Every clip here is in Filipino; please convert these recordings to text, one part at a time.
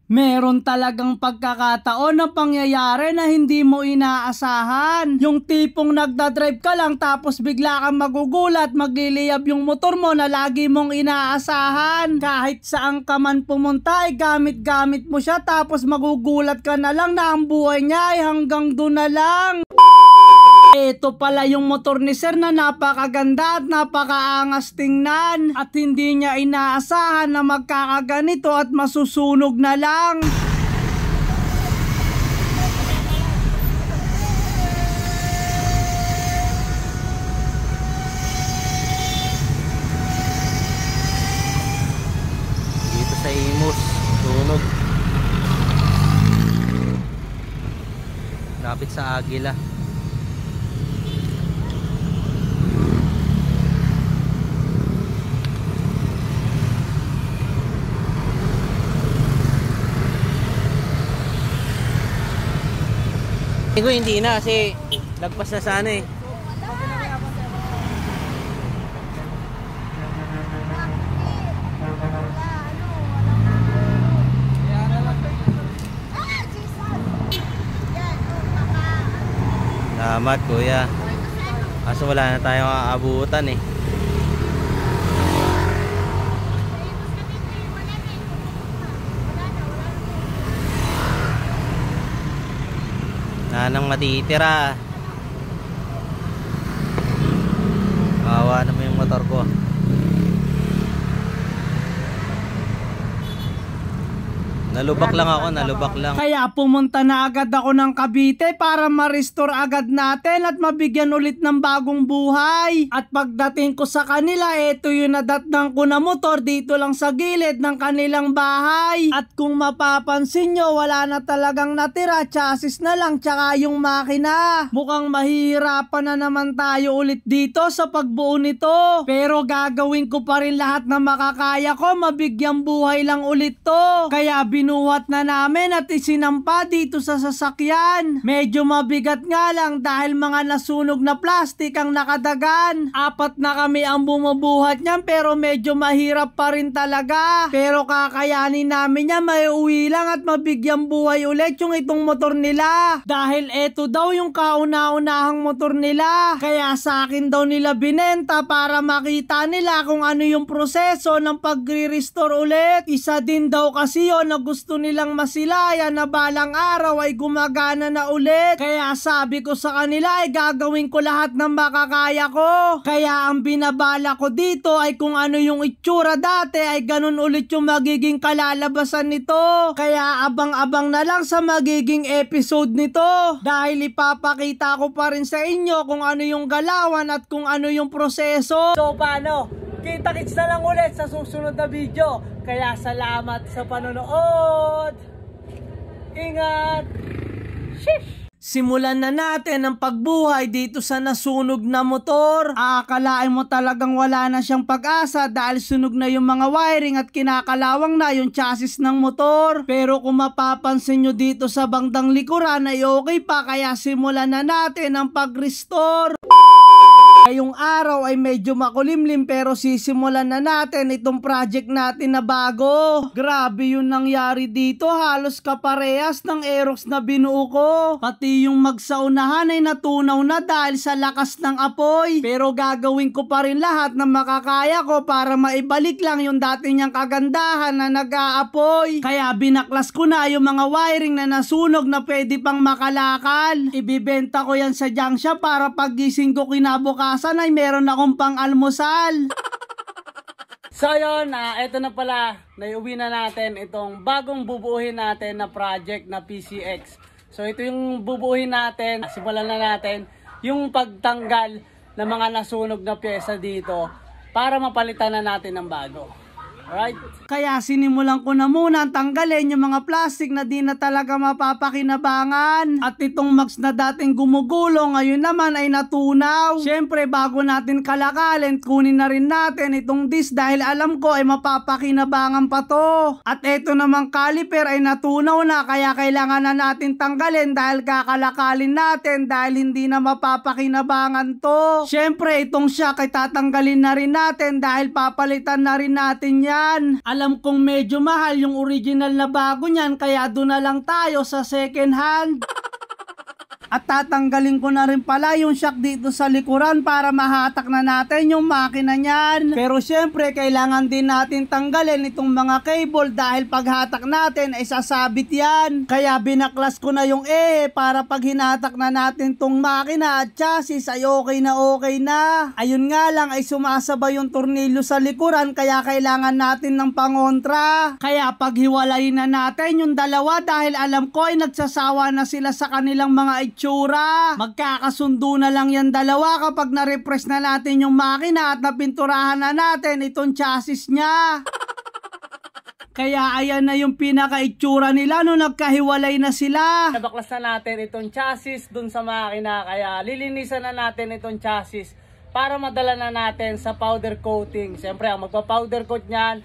Meron talagang pagkakataon na pangyayari na hindi mo inaasahan. Yung tipong nagdadrive ka lang tapos bigla kang magugulat, magliliyab yung motor mo na lagi mong inaasahan. Kahit saan ka man pumunta ay gamit-gamit mo siya tapos magugulat ka na lang na ang buhay niya ay hanggang doon na lang. Ito pala yung motor ni Sir na napakaganda at napakaangas tingnan at hindi niya inaasahan na magkakaganito at masusunog na lang. Dito sa Imus, sunog. Lapit sa Agila. Hindi na kasi lagpas na sana eh. Salamat kuya. Kaso wala na tayong aabutan eh. Nang matitira. Kawawa naman yung motor ko. Nalubak lang ako, nalubak lang. Kaya pumunta na agad ako ng Cavite para ma-restore agad natin at mabigyan ulit ng bagong buhay. At pagdating ko sa kanila, eto yung nadatnang ko na motor dito lang sa gilid ng kanilang bahay. At kung mapapansin nyo, wala na talagang natira, chassis na lang tsaka yung makina. Mukhang mahihirapan na naman tayo ulit dito sa pagbuo nito. Pero gagawin ko pa rin lahat na makakaya ko, mabigyan buhay lang ulit to. Kaya binuhat na namin at isinampa dito sa sasakyan. Medyo mabigat nga lang dahil mga nasunog na plastik ang nakadagan. 4 na kami ang bumubuhat niyan pero medyo mahirap pa rin talaga. Pero kakayanin namin yan, may uwi lang at mabigyan buhay ulit yung itong motor nila. Dahil eto daw yung kauna-unahang motor nila. Kaya sa akin daw nila binenta para makita nila kung ano yung proseso ng pagre-restore ulit. Isa din daw kasi yun na gusto nilang masilayan na balang araw ay gumagana na ulit. Kaya sabi ko sa kanila ay gagawin ko lahat ng makakaya ko. Kaya ang binabala ko dito ay kung ano yung itsura dati ay ganun ulit yung magiging kalalabasan nito. Kaya abang-abang na lang sa magiging episode nito. Dahil ipapakita ko pa rin sa inyo kung ano yung galawan at kung ano yung proseso. So paano? Kita-kits na lang ulit sa susunod na video. Kaya salamat sa panonood. Ingat. Sheesh. Simulan na natin ang pagbuhay dito sa nasunog na motor. Aakalain mo talagang wala na siyang pag-asa dahil sunog na yung mga wiring at kinakalawang na yung chassis ng motor. Pero kung mapapansin nyo dito sa bandang likuran ay okay pa, kaya simulan na natin ang pag-restore. Ngayong araw ay medyo makulimlim pero sisimulan na natin itong project natin na bago. Grabe yung nangyari dito, halos kaparehas ng Aerox na binuo ko. Pati yung magsaunahan ay natunaw na dahil sa lakas ng apoy. Pero gagawin ko pa rin lahat na makakaya ko para maibalik lang yung dati niyang kagandahan na nag-aapoy. Kaya binaklas ko na yung mga wiring na nasunog na pwede pang makalakal. Ibibenta ko yan sa junk shop para paggising ko kinabukasan ay meron akong pang almusal. So yun, ito na pala, naiuwi na natin itong bagong bubuuhin natin na project na PCX. So ito yung bubuuhin natin, simulan na natin yung pagtanggal ng mga nasunog na pyesa dito para mapalitan na natin ng bago. Alright? Kaya sinimulan ko na muna tanggalin yung mga plastic na di na talaga mapapakinabangan. At itong max na dating gumugulo ngayon naman ay natunaw. Syempre bago natin kalakalin, kunin na rin natin itong disc dahil alam ko ay mapapakinabangan pa to. At ito namang caliper ay natunaw na kaya kailangan na natin tanggalin dahil kakalakalin natin dahil hindi na mapapakinabangan to. Syempre itong shock ay tatanggalin na rin natin dahil papalitan na rin natin yan. yan. Alam kong medyo mahal yung original na bago niyan, kaya doon na lang tayo sa second hand. At tatanggalin ko na rin pala yung shock dito sa likuran para mahatak na natin yung makina niyan. Pero syempre kailangan din natin tanggalin itong mga cable dahil paghatak natin ay sasabit yan. Kaya binaklas ko na yung para pag hinatak na natin tong makina at chassis ay okay na. Ayun nga lang ay sumasabay yung tornilyo sa likuran kaya kailangan natin ng pangontra. Kaya paghiwalayin na natin yung dalawa dahil alam ko ay nagsasawa na sila sa kanilang mga itsura. Magkakasundo na lang yan dalawa kapag na-refresh na natin yung makina at napinturahan na natin itong chassis niya. Kaya ayan na yung pinaka-itsura nila nung nagkahiwalay na sila. Nabaklas na natin itong chassis dun sa makina kaya lilinisan na natin itong chassis para madala na natin sa powder coating. Siyempre ang magpa-powder coat niyan,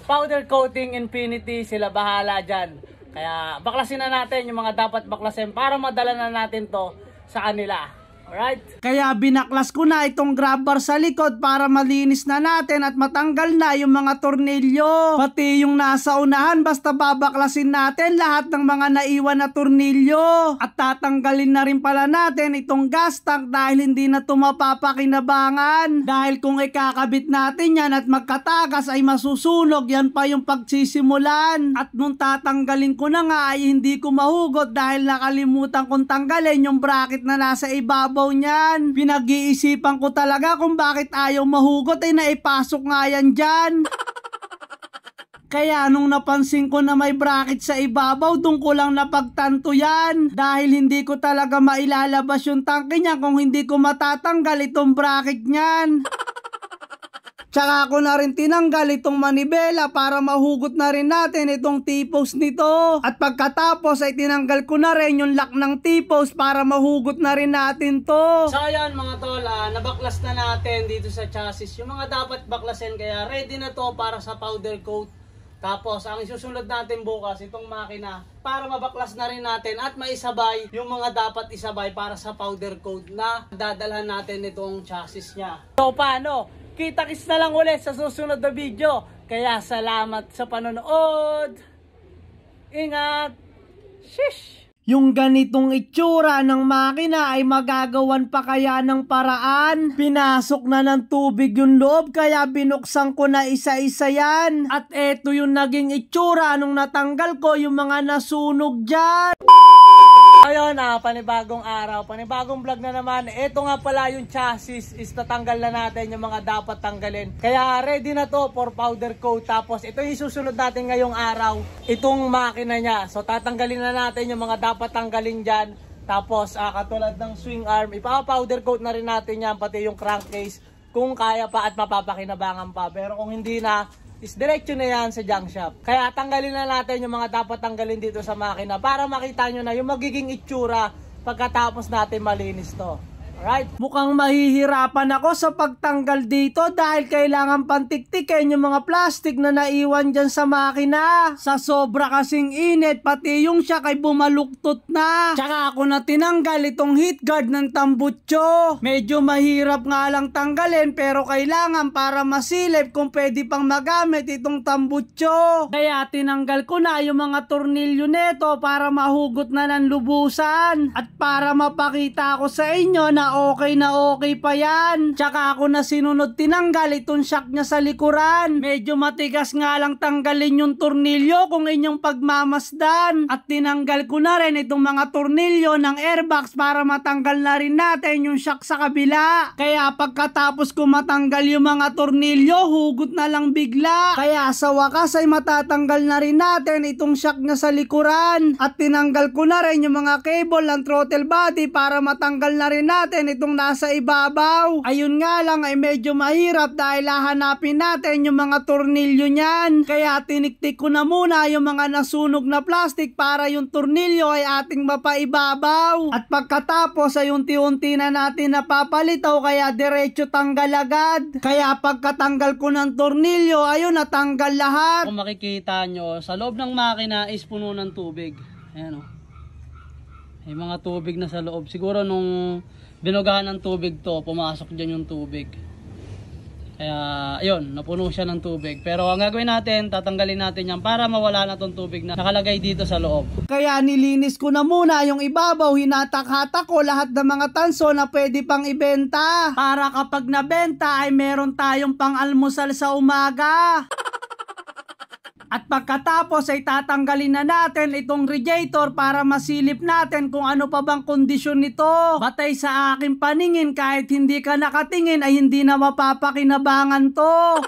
powder coating Infinity, sila bahala dyan. Kaya baklasin na natin yung mga dapat baklasin para madala na natin to sa kanila. Alright? Kaya binaklas ko na itong grab bar sa likod para malinis na natin at matanggal na yung mga tornilyo. Pati yung nasa unahan basta babaklasin natin lahat ng mga naiwan na tornilyo. At tatanggalin na rin pala natin itong gas tank dahil hindi na ito mapapakinabangan. Dahil kung ikakabit natin yan at magkatagas ay masusunog, yan pa yung pagsisimulan. At nung tatanggalin ko na nga ay hindi ko mahugot dahil nakalimutan kong tanggalin yung bracket na nasa ibabaw niyan. Pinag-iisipan ko talaga kung bakit ayaw mahugot ay naipasok nga yan dyan. Kaya nung napansin ko na may bracket sa ibabaw, doon ko lang napagtanto yan. Dahil hindi ko talaga mailalabas yung tangke niya kung hindi ko matatanggal itong bracket niyan. Tsaka ako na rin tinanggal itong manibela para mahugot na rin natin itong T-post nito. At pagkatapos ay tinanggal ko na rin yung lock ng T-post para mahugot na rin natin to. So ayan mga tol, nabaklas na natin dito sa chassis yung mga dapat baklasin kaya ready na to para sa powder coat. Tapos ang isusunod natin bukas itong makina para mabaklas na rin natin at maisabay yung mga dapat isabay para sa powder coat na dadalhan natin itong chassis niya. So paano? Kita-kits na lang ulit sa susunod na video. Kaya salamat sa panonood. Ingat. Shish! Yung ganitong itsura ng makina ay magagawan pa kaya ng paraan? Pinasok na ng tubig yung loob kaya binuksan ko na isa-isa yan. At eto yung naging itsura nung natanggal ko yung mga nasunog dyan. Ayun panibagong araw, panibagong vlog na naman. Ito nga pala yung chassis is tatanggal na natin yung mga dapat tanggalin. Kaya ready na to for powder coat. Tapos ito yung susunod natin ngayong araw, itong makina niya. So tatanggalin na natin yung mga dapat tanggalin dyan. Tapos katulad ng swing arm, ipapa-powder coat na rin natin yan, pati yung crankcase kung kaya pa at mapapakinabangan pa. Pero kung hindi na, is diretso na yan sa junk shop. Kaya tanggalin na natin yung mga dapat tanggalin dito sa makina para makita nyo na yung magiging itsura pagkatapos natin malinis to. Alright? Mukhang mahihirapan ako sa pagtanggal dito dahil kailangan pantiktikin yung mga plastic na naiwan dyan sa makina. Sa sobra kasing init, pati yung shock ay bumaluktot na. Tsaka ako na tinanggal itong heat guard ng tambutso. Medyo mahirap nga lang tanggalin pero kailangan para masilip kung pwede pang magamit itong tambutso. Kaya tinanggal ko na yung mga tornilyo neto para mahugot na ng lubusan. At para mapakita ko sa inyo na okay pa yan. Tsaka ako na sinunod tinanggal itong shock niya sa likuran. Medyo matigas nga lang tanggalin yung tornilyo kung inyong pagmamasdan. At tinanggal ko na rin itong mga tornilyo ng airbox para matanggal na rin natin yung shock sa kabila. Kaya pagkatapos ko matanggal yung mga tornilyo, hugot na lang bigla. Kaya sa wakas ay matatanggal na rin natin itong shock niya sa likuran. At tinanggal ko na rin yung mga cable ng throttle body para matanggal na rin natin itong nasa ibabaw. Ayun nga lang ay medyo mahirap dahil hahanapin natin yung mga tornilyo niyan. Kaya tiniktik ko na muna yung mga nasunog na plastic para yung tornilyo ay ating mapaibabaw. At pagkatapos ay unti-unti na natin napapalitaw kaya diretso tanggal agad. Kaya pagkatanggal ko ng tornilyo, ayun natanggal lahat. Kung makikita nyo, sa loob ng makina is puno ng tubig. Ayan o. May mga tubig na sa loob. Siguro nung binugahan ng tubig to, pumasok dyan yung tubig. Kaya ayun, napuno siya ng tubig. Pero ang gagawin natin, tatanggalin natin yan para mawala na tong tubig na nakalagay dito sa loob. Kaya nilinis ko na muna yung ibabaw, hinatak-hatak ko lahat ng mga tanso na pwede pang ibenta. Para kapag nabenta ay meron tayong pang-almusal sa umaga. At pagkatapos ay tatanggalin na natin itong radiator para masilip natin kung ano pa bang kondisyon nito. Batay sa aking paningin, kahit hindi ka nakatingin ay hindi na mapapakinabangan to.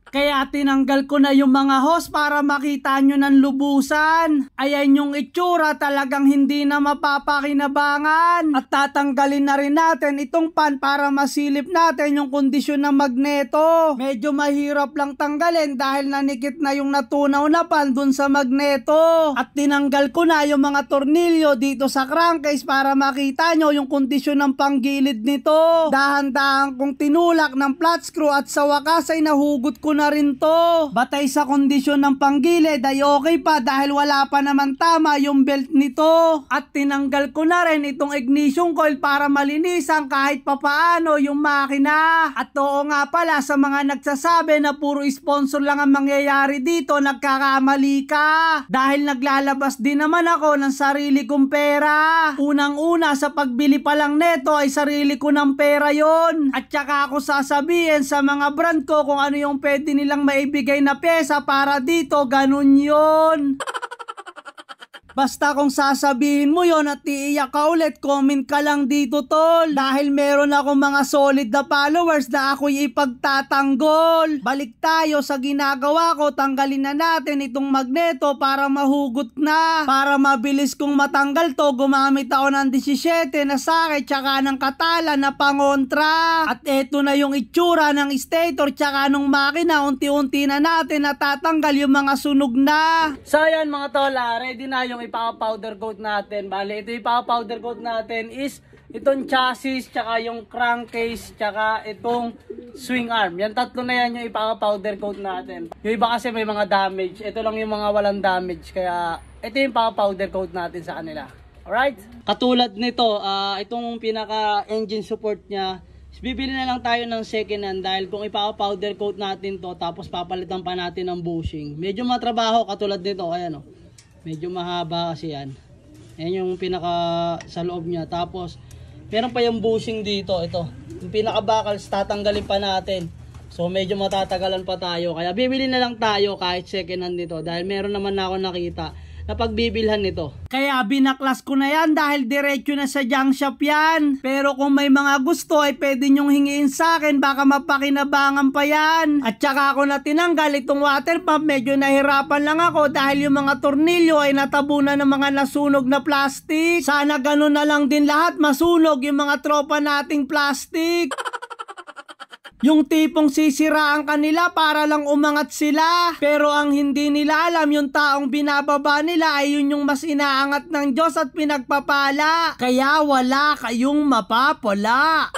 Kaya tinanggal ko na yung mga hose para makita nyo ng lubusan. Ayan yung itsura, talagang hindi na mapapakinabangan. At tatanggalin na rin natin itong pan para masilip natin yung kondisyon ng magneto. Medyo mahirap lang tanggalin dahil nanikit na yung natunaw na pan dun sa magneto. At tinanggal ko na yung mga tornilyo dito sa crankcase para makita nyo yung kondisyon ng panggilid nito. Dahan-dahan kong tinulak ng flat screw at sa wakas ay nahugot ko na rin to. Batay sa kondisyon ng panggilid ay okay pa dahil wala pa naman tama yung belt nito. At tinanggal ko na rin itong ignition coil para malinisan kahit papaano yung makina. At oo nga pala, sa mga nagsasabi na puro sponsor lang ang mangyayari dito, nagkakamali ka. Dahil naglalabas din naman ako ng sarili kong pera. Unang-una, sa pagbili pa lang neto ay sarili ko ng pera yon. At saka ako sasabihin sa mga brand ko kung ano yung pwede nilang maibigay na pyesa para dito, ganun yun. Basta kung sasabihin mo yon at iiyak ka ulit, comment ka lang dito tol. Dahil meron akong mga solid na followers na ako'y ipagtatanggol. Balik tayo sa ginagawa ko, tanggalin na natin itong magneto para mahugot na. Para mabilis kong matanggal to, gumamit ako ng 17 na sakit tsaka ng katala na pangontra. At eto na yung itsura ng stator tsaka ng makina, unti-unti na natin natatanggal yung mga sunog na. So ayan mga tola, ready na yung ipaka-powder coat natin. Bale, ito ipaka-powder coat natin is itong chassis, tsaka yung crankcase, tsaka itong swing arm. Yan tatlo na yan yung ipaka-powder coat natin. Yung iba kasi may mga damage. Ito lang yung mga walang damage. Kaya ito yung ipaka-powder coat natin sa kanila. Alright? Katulad nito, itong pinaka-engine support niya, bibili na lang tayo ng second hand dahil kung ipaka-powder coat natin to tapos papalitan pa natin ng bushing, medyo matrabaho. Katulad nito, ayan o. Medyo mahaba kasi yan. Ayan yung pinaka sa loob niya. Tapos, meron pa yung bushing dito. Ito. Yung pinaka buckles, tatanggalin pa natin. So, medyo matatagalan pa tayo. Kaya, bibili na lang tayo kahit second hand nito. Dahil meron naman na ako nakita na pagbibilhan nito. Kaya binaklas ko na yan dahil diretso na sa junk shop yan. Pero kung may mga gusto ay pwede nyong hingiin sa akin, baka mapakinabangan pa yan. At saka ako na tinanggal itong water pump, medyo nahirapan lang ako dahil yung mga tornilyo ay natabunan ng mga nasunog na plastic. Sana ganun na lang din lahat, masunog yung mga tropa nating plastic. Yung tipong sisiraan kanila para lang umangat sila. Pero ang hindi nila alam, yung taong binababa nila ay yun yung mas inaangat ng Diyos at pinagpapala. Kaya wala kayong mapapala.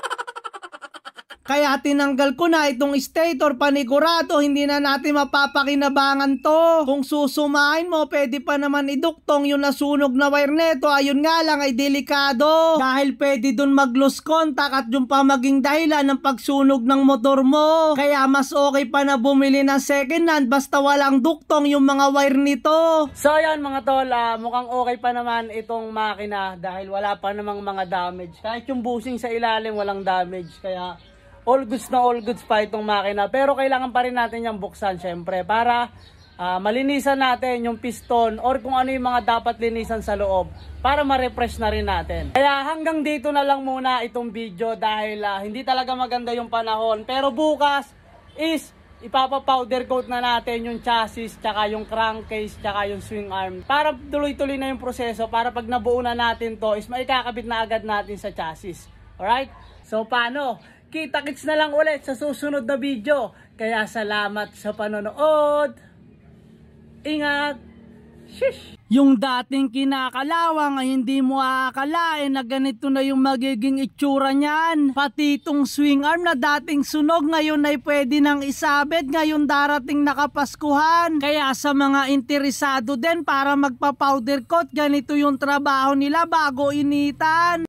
Kaya tinanggal ko na itong stator, panigurado, hindi na natin mapapakinabangan to. Kung susumahin mo, pwede pa naman iduktong yung nasunog na wire neto. Ayun nga lang ay delikado. Dahil pwede dun mag-lose contact at yung pa maging dahilan ng pagsunog ng motor mo. Kaya mas okay pa na bumili ng second hand basta walang duktong yung mga wire nito. So ayan mga tol, mukhang okay pa naman itong makina dahil wala pa namang mga damage. Kahit yung bushing sa ilalim walang damage. Kaya all goods na all goods pa itong makina. Pero kailangan pa rin natin yung buksan syempre para malinisan natin yung piston or kung ano yung mga dapat linisan sa loob para ma-refresh na rin natin. Kaya hanggang dito na lang muna itong video dahil hindi talaga maganda yung panahon. Pero bukas is ipapa-powder coat na natin yung chassis, tsaka yung crankcase, tsaka yung swing arm para tuloy-tuloy na yung proseso para pag nabuo na natin to is maikakabit na agad natin sa chassis. Alright? So paano? Kita-kits na lang ulit sa susunod na video. Kaya salamat sa panonood. Ingat. Shish! Yung dating kinakalawang ay hindi mo aakalain na ganito na yung magiging itsura niyan. Pati itong swing arm na dating sunog ngayon ay pwede nang isabit ngayon darating na Kapaskuhan. Kaya sa mga interesado din para magpa-powder coat, ganito yung trabaho nila bago initan.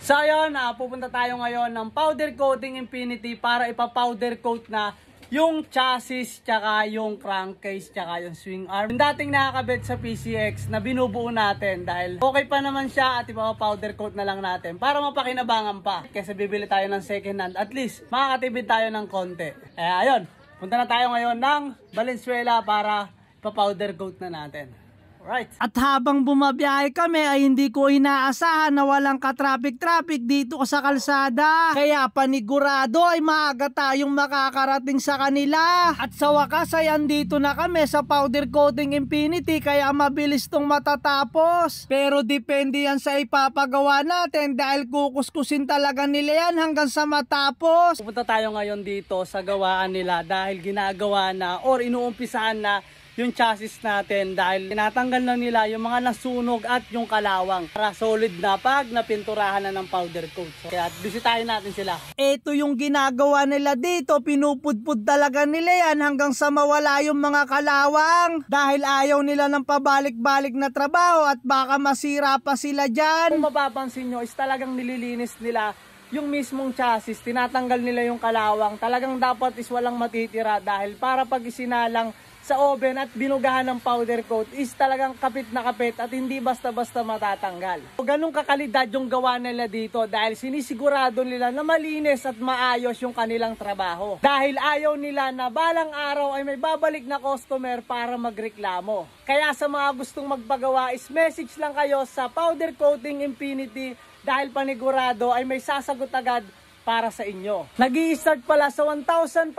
So ayun, pupunta tayo ngayon ng powder coating Infinity para ipa-powder coat na yung chassis, tsaka yung crankcase, tsaka yung swing arm. Yung dating nakakabit sa PCX na binubuo natin dahil okay pa naman siya at ipa-powder coat na lang natin para mapakinabangan pa. Kasi bibili tayo ng second hand, at least makakatipid tayo ng konti. Ayun, punta na tayo ngayon ng Valenzuela para ipa-powder coat na natin. Right. At habang bumabiyahe kami ay hindi ko inaasahan na walang ka-traffic-traffic dito sa kalsada. Kaya panigurado ay maaga tayong makakarating sa kanila. At sa wakas ay andito na kami sa powder coating Infinity kaya mabilis tong matatapos. Pero depende yan sa ipapagawa natin dahil kukuskusin talaga nila yan hanggang sa matapos. Pupunta tayo ngayon dito sa gawaan nila dahil ginagawa na or inuumpisahan na yung chassis natin dahil tinatanggal na nila yung mga nasunog at yung kalawang para solid na pag napinturahan na ng powder coat. So, kaya bisitahin natin sila. Ito yung ginagawa nila dito, pinupudpud talaga nila yan hanggang sa mawala yung mga kalawang dahil ayaw nila ng pabalik-balik na trabaho at baka masira pa sila dyan. Kung mapapansin nyo is talagang nililinis nila yung mismong chassis, tinatanggal nila yung kalawang. Talagang dapat is walang matitira dahil para pag isinalang sa oven at binugahan ng powder coat is talagang kapit na kapit at hindi basta-basta matatanggal. Ganun kakalidad yung gawa nila dito dahil sinisigurado nila na malinis at maayos yung kanilang trabaho. Dahil ayaw nila na balang araw ay may babalik na customer para magreklamo. Kaya sa mga gustong magpagawa is message lang kayo sa powder coating Infinity dahil panigurado ay may sasagot agad para sa inyo. Nag-i-start pala sa 1,500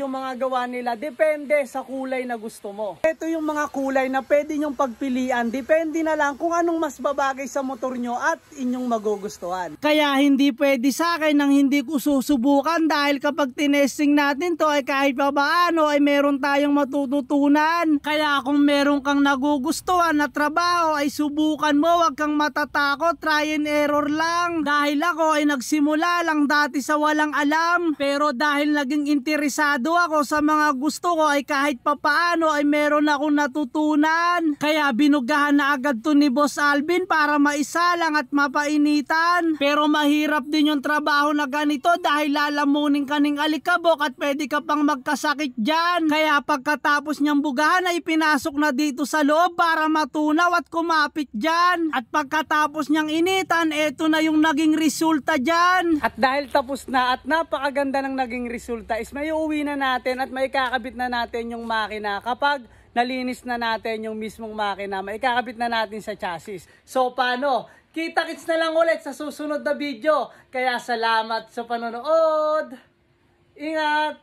yung mga gawa nila. Depende sa kulay na gusto mo. Ito yung mga kulay na pwede nyong pagpilian. Depende na lang kung anong mas babagay sa motor nyo at inyong magugustuhan. Kaya hindi pwede sa akin nang hindi ko susubukan dahil kapag tinesting natin to ay kahit pa paano ay meron tayong matututunan. Kaya kung meron kang nagugustuhan na trabaho ay subukan mo, wag kang matatakot, try and error lang. Dahil ako ay nagsimula lang dati sa walang alam, pero dahil naging interesado ako sa mga gusto ko ay kahit papaano ay meron akong natutunan. Kaya binugahan na agad to ni Boss Alvin para maisalang at mapainitan. Pero mahirap din yung trabaho na ganito dahil lalamunin ka ng alikabok at pwede ka pang magkasakit dyan. Kaya pagkatapos niyang bugahan ay pinasok na dito sa loob para matunaw at kumapit dyan. At pagkatapos niyang initan, eto na yung naging resulta dyan. At dahil tapos na at napakaganda ng naging resulta is may uuwi na natin at may kakabit na natin yung makina. Kapag nalinis na natin yung mismong makina, may kakabit na natin sa chassis. So paano? Kita-kits na lang ulit sa susunod na video. Kaya salamat sa panonood. Ingat!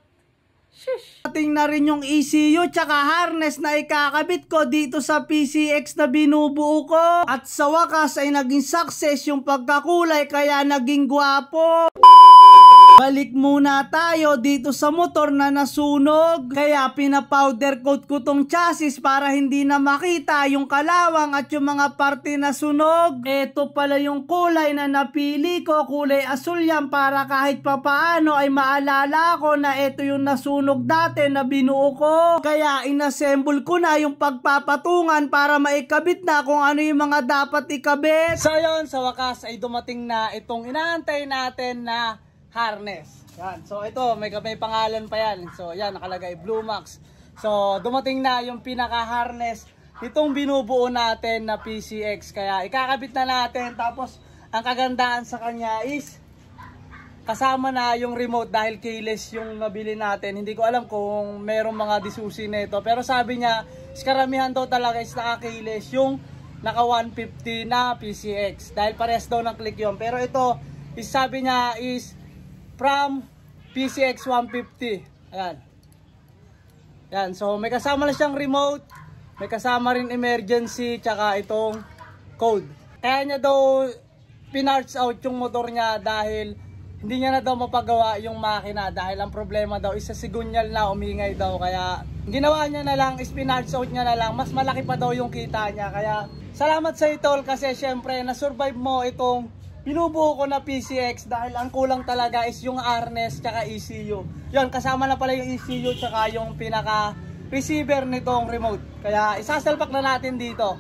Shish. Ating na rin yung ECU tsaka harness na ikakabit ko dito sa PCX na binubuo ko. At sa wakas ay naging success yung pagkakulay kaya naging gwapo. Balik muna tayo dito sa motor na nasunog. Kaya pinapowder coat ko tong chassis para hindi na makita yung kalawang at yung mga parte na sunog. Ito pala yung kulay na napili ko. Kulay asul yan para kahit papaano ay maalala ko na ito yung nasunog dati na binuo ko. Kaya inassemble ko na yung pagpapatungan para maikabit na kung ano yung mga dapat ikabit. So yun, sa wakas ay dumating na itong inaantay natin na harness. Yan. So ito, may pangalan pa yan. So yan, nakalagay Blue Max. So dumating na yung pinaka-harness itong binubuo natin na PCX. Kaya ikakabit na natin. Tapos ang kagandahan sa kanya is kasama na yung remote dahil keyless yung nabili natin. Hindi ko alam kung merong mga disusi nito. Pero sabi niya, karamihan daw talaga is naka-keyless yung naka 150 na PCX. Dahil pares daw ng click yun. Pero ito, is sabi niya is from PCX 150. Ayan. Yan. So may kasama na siyang remote. May kasama rin emergency. Tsaka itong code. Kaya niya daw pinarts out yung motor niya dahil hindi niya na daw mapagawa yung makina. Dahil ang problema daw is sa sigunyal na umingay daw. Kaya ginawa niya na lang is pinarts out niya na lang. Mas malaki pa daw yung kita niya. Kaya salamat sa itol kasi syempre na-survive mo itong binubuo ko na PCX dahil ang kulang talaga is yung harness tsaka ECU. Yun, kasama na pala yung ECU tsaka yung pinaka receiver nitong remote. Kaya isasalpak na natin dito.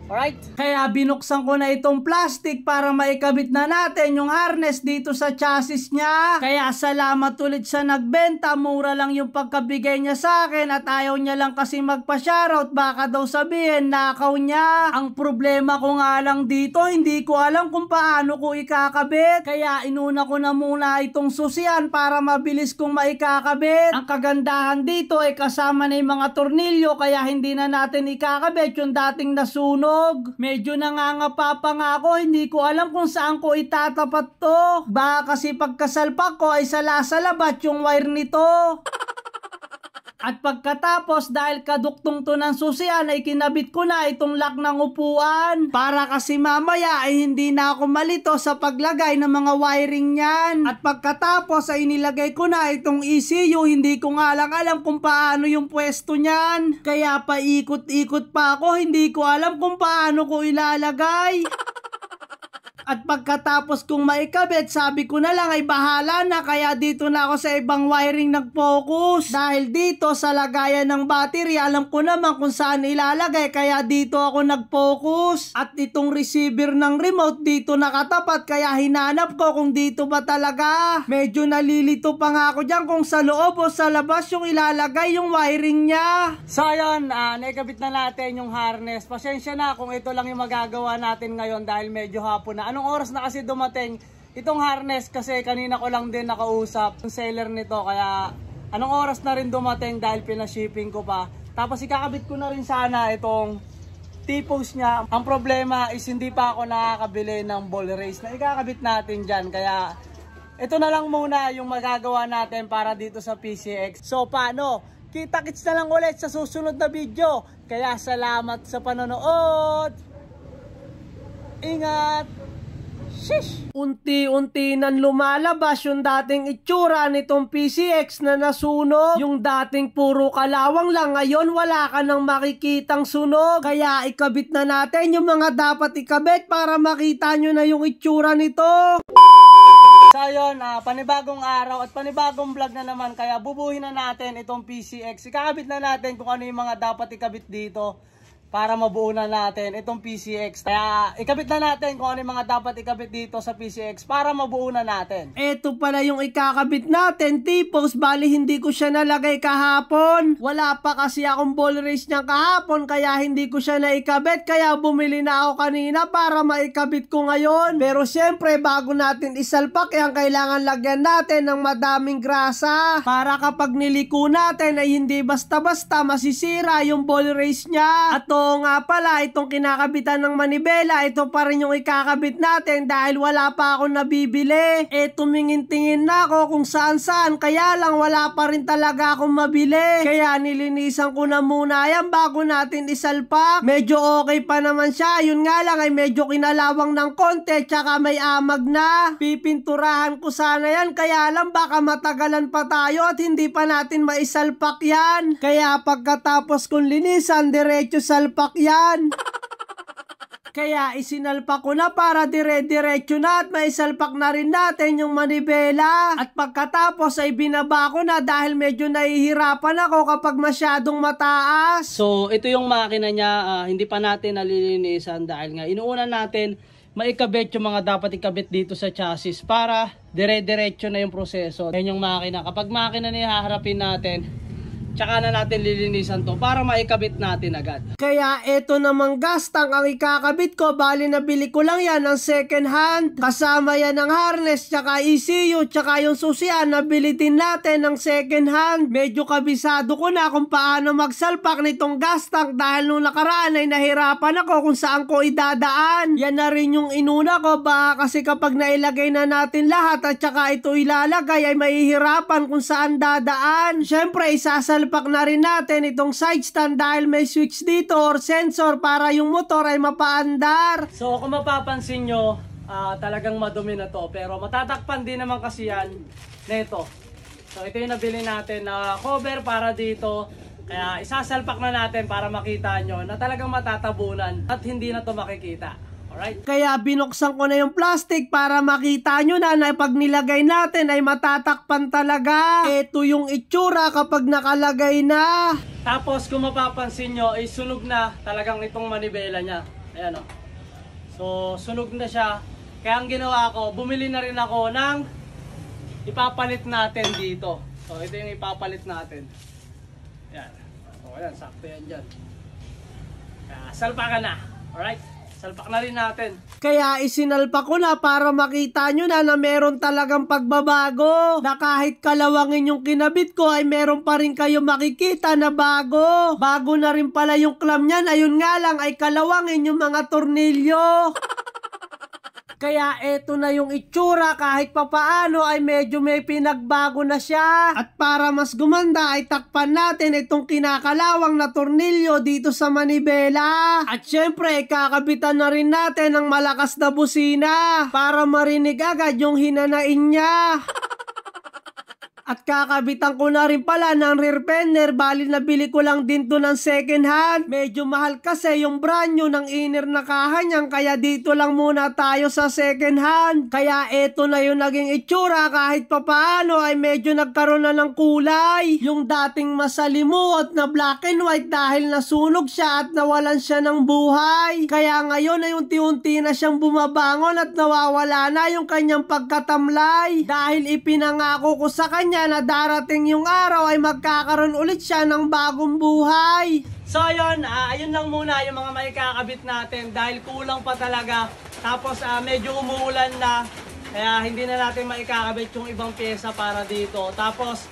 Alright? Kaya binuksan ko na itong plastic para maikabit na natin yung harness dito sa chassis niya. Kaya salamat ulit sa nagbenta, mura lang yung pagkabigay niya sa akin at ayaw niya lang kasi magpa-shoutout, baka daw sabihin nakaw niya. Ang problema ko nga lang dito, hindi ko alam kung paano ko ikakabit. Kaya inuna ko na muna itong susian para mabilis kong maikakabit. Ang kagandahan dito ay kasama na yung mga tornilyo kaya hindi na natin ikakabit yung dating nasunog. Medyo nangangapa pa nga ako, hindi ko alam kung saan ko itatapat to. Baka kasi pagkasalpak ko ay salasalabat yung wire nito. At pagkatapos dahil kaduktong to ng susian ay kinabit ko na itong lock ng upuan. Para kasi mamaya ay hindi na ako malito sa paglagay ng mga wiring niyan. At pagkatapos ay nilagay ko na itong ECU, hindi ko nga lang alam kung paano yung pwesto niyan. Kaya paikot-ikot pa ako, hindi ko alam kung paano ko ilalagay. At pagkatapos kong maikabit, sabi ko na lang ay bahala na, kaya dito na ako sa ibang wiring nag-focus. Dahil dito sa lagayan ng battery, alam ko naman kung saan ilalagay, kaya dito ako nag-focus. At itong receiver ng remote dito nakatapat, kaya hinanap ko kung dito ba talaga. Medyo nalilito pa nga ako dyan kung sa loob o sa labas yung ilalagay yung wiring niya. So ayun, naikabit na natin yung harness. Pasensya na kung ito lang yung magagawa natin ngayon dahil medyo hapon na. Anong oras na kasi dumating itong harness, kasi kanina ko lang din nakausap yung seller nito, kaya anong oras na rin dumating dahil pinashipping ko pa. Tapos ikakabit ko na rin sana itong T-post niya. Ang problema is hindi pa ako nakakabili ng ball race na ikakabit natin dyan, kaya ito na lang muna yung magagawa natin para dito sa PCX. So paano? Kita-kits na lang ulit sa susunod na video. Kaya salamat sa panonood. Ingat! Shish! Unti-unti nang lumalabas yung dating itsura nitong PCX na nasunog. Yung dating puro kalawang lang, ngayon wala ka nang makikitang sunog. Kaya ikabit na natin yung mga dapat ikabit para makita nyo na yung itsura nito. So yun, panibagong araw at panibagong vlog na naman, kaya bubuhin na natin itong PCX. Ikakabit na natin kung ano yung mga dapat ikabit dito para mabuo na natin itong PCX. Kaya ikabit na natin kung ano yung mga dapat ikabit dito sa PCX para mabuo na natin. Ito pala yung ikakabit natin, T-post. Bali hindi ko siya nalagay kahapon. Wala pa kasi akong ball race niya kahapon, kaya hindi ko siya naikabit. Kaya bumili na ako kanina para maikabit ko ngayon. Pero syempre bago natin isalpak yan, kailangan lagyan natin ng madaming grasa para kapag niliko natin ay hindi basta-basta masisira yung ball race niya. At nga pala, itong kinakabitan ng manibela, ito pa rin yung ikakabit natin dahil wala pa akong nabibili. Tumingin-tingin na ako kung saan-saan, kaya lang wala pa rin talaga akong mabili. Kaya nilinisan ko na muna yan bago natin isalpak. Medyo okay pa naman siya, yun nga lang ay medyo kinalawang ng konti, tsaka may amag na. Pipinturahan ko sana yan, kaya lang baka matagalan pa tayo at hindi pa natin maisalpak yan. Kaya pagkatapos kong linisan, diretso salpak yan. Kaya isinalpak ko na para dire-diretso na at maisalpak na rin natin yung manibela. At pagkatapos ay binaba ko na dahil medyo nahihirapan ako kapag masyadong mataas. So ito yung makina niya, hindi pa natin nalilinisan dahil nga inuuna natin maikabit yung mga dapat ikabit dito sa chassis para dire-diretso na yung proseso. Yan yung makina. Kapag makina na haharapin natin, tsaka na natin lilinisan to para maikabit natin agad. Kaya eto namang gastang ang ikakabit ko. Bali nabili ko lang yan ng second hand. Kasama yan ng harness, tsaka ECU, tsaka yung susian. Nabili din natin ng second hand. Medyo kabisado ko na kung paano magsalpak nitong gastang dahil nung nakaraan ay nahirapan ako kung saan ko idadaan. Yan na rin yung inuna ko. Baka kasi kapag nailagay na natin lahat at tsaka ito ilalagay ay mahihirapan kung saan dadaan. Syempre isasalpak na rin natin itong side stand dahil may switch dito or sensor para yung motor ay mapaandar. So kung mapapansin nyo, talagang madumi na to, pero matatakpan din naman kasi yan neto. So ito yung nabili natin na cover para dito, kaya isasalpak na natin para makita nyo na talagang matatabunan at hindi na to makikita. Alright? Kaya binuksan ko na yung plastic para makita nyo na pag nilagay natin ay matatakpan talaga. Ito yung itsura kapag nakalagay na. Tapos kung mapapansin nyo, ay sunog na talagang itong manibela niya. Ayan o. So, sunog na siya. Kaya ang ginawa ko, bumili na rin ako ng ipapalit natin dito. So, ito yung ipapalit natin. Ayan. So, ayan, sakto yan dyan. Salpa ka na. Alright? Salpak na rin natin. Kaya isinalpa ko na para makita nyo na meron talagang pagbabago. Na kahit kalawangin yung kinabit ko ay meron pa rin kayo makikita na bago. Bago na rin pala yung clam niyan. Ayun nga lang ay kalawangin yung mga tornilyo. Kaya eto na yung itsura, kahit papaano ay medyo may pinagbago na siya. At para mas gumanda ay takpan natin itong kinakalawang na tornilyo dito sa manibela. At syempre kakabitan na rin natin ng malakas na busina para marinig agad yung hinanain niya. At kakabitan ko na rin pala ng rear fender, bali nabili ko lang din to ng second hand. Medyo mahal kasi yung brand new ng inner na kaha niyan, kaya dito lang muna tayo sa second hand. Kaya eto na yung naging itsura, kahit papaano ay medyo nagkaroon na ng kulay. Yung dating masalimuot na black and white dahil nasunog siya at nawalan siya ng buhay. Kaya ngayon ay unti-unti na siyang bumabangon at nawawala na yung kanyang pagkatamlay. Dahil ipinangako ko sa kanya na darating yung araw ay magkakaroon ulit siya ng bagong buhay. So ayun, ayun lang muna yung mga maikakabit natin dahil kulang pa talaga. Tapos medyo umuulan na, kaya hindi na natin maikakabit yung ibang pyesa para dito. Tapos